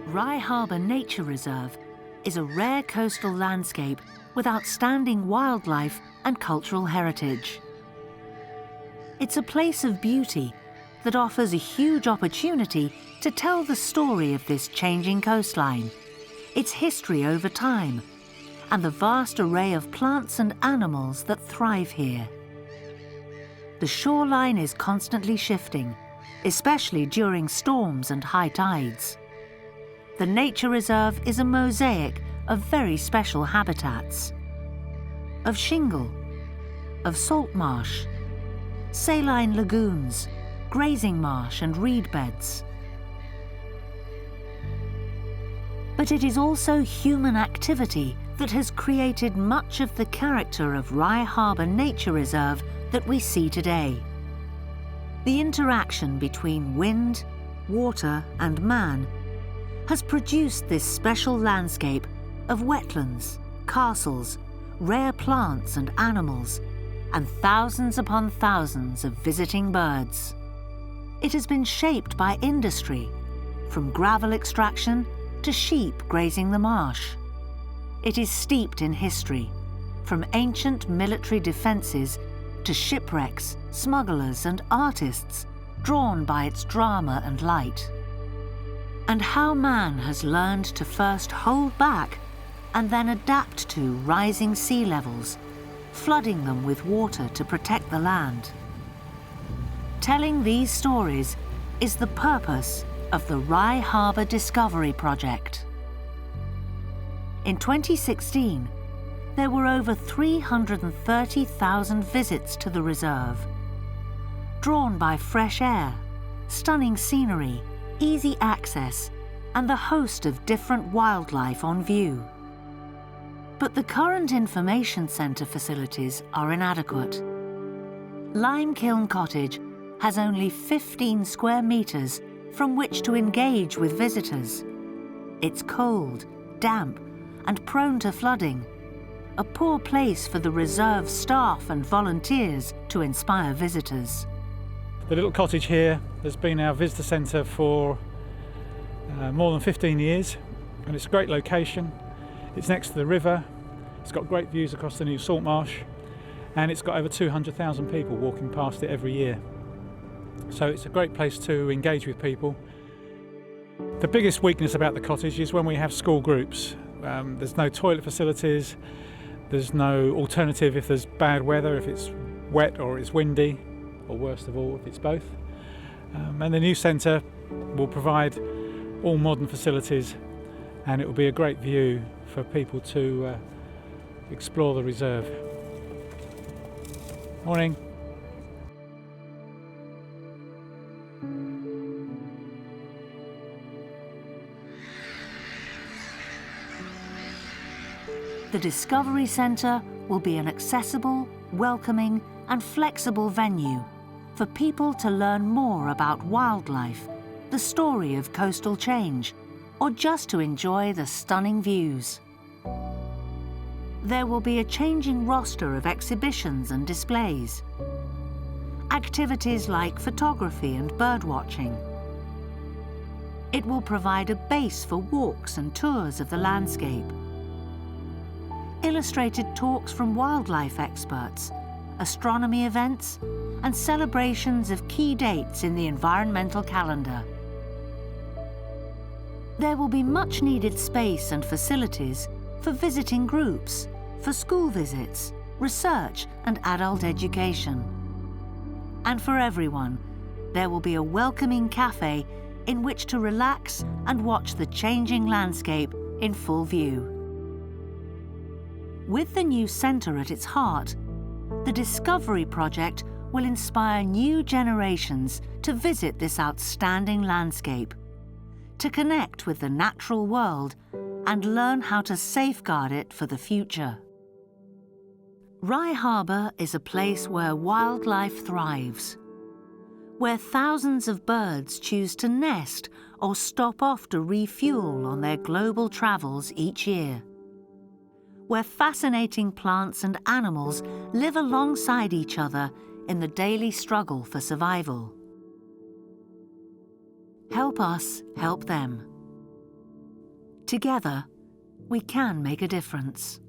Rye Harbour Nature Reserve is a rare coastal landscape with outstanding wildlife and cultural heritage. It's a place of beauty that offers a huge opportunity to tell the story of this changing coastline, its history over time, and the vast array of plants and animals that thrive here. The shoreline is constantly shifting, especially during storms and high tides. The nature reserve is a mosaic of very special habitats. Of shingle, of salt marsh, saline lagoons, grazing marsh and reed beds. But it is also human activity that has created much of the character of Rye Harbour Nature Reserve that we see today. The interaction between wind, water and man has produced this special landscape of wetlands, castles, rare plants and animals, and thousands upon thousands of visiting birds. It has been shaped by industry, from gravel extraction to sheep grazing the marsh. It is steeped in history, from ancient military defences to shipwrecks, smugglers and artists drawn by its drama and light. And how man has learned to first hold back and then adapt to rising sea levels, flooding them with water to protect the land. Telling these stories is the purpose of the Rye Harbour Discovery Project. In 2016, there were over 330,000 visits to the reserve, drawn by fresh air, stunning scenery, easy access, and the host of different wildlife on view. But the current information centre facilities are inadequate. Lime Kiln Cottage has only 15 square metres from which to engage with visitors. It's cold, damp, and prone to flooding, a poor place for the reserve staff and volunteers to inspire visitors. The little cottage here has been our visitor centre for more than 15 years, and it's a great location. It's next to the river, it's got great views across the new salt marsh, and it's got over 200,000 people walking past it every year. So it's a great place to engage with people. The biggest weakness about the cottage is when we have school groups. There's no toilet facilities, there's no alternative if there's bad weather, if it's wet or it's windy, or worst of all, if it's both. And the new centre will provide all modern facilities, and it will be a great view for people to explore the reserve. Morning. The Discovery Centre will be an accessible, welcoming and flexible venue for people to learn more about wildlife, the story of coastal change, or just to enjoy the stunning views. There will be a changing roster of exhibitions and displays. Activities like photography and birdwatching. It will provide a base for walks and tours of the landscape. Illustrated talks from wildlife experts, astronomy events, and celebrations of key dates in the environmental calendar. There will be much needed space and facilities for visiting groups, for school visits, research and adult education. And for everyone, there will be a welcoming cafe in which to relax and watch the changing landscape in full view. With the new centre at its heart, the Discovery Project will inspire new generations to visit this outstanding landscape, to connect with the natural world and learn how to safeguard it for the future. Rye Harbour is a place where wildlife thrives, where thousands of birds choose to nest or stop off to refuel on their global travels each year, where fascinating plants and animals live alongside each other in the daily struggle for survival. Help us help them. Together, we can make a difference.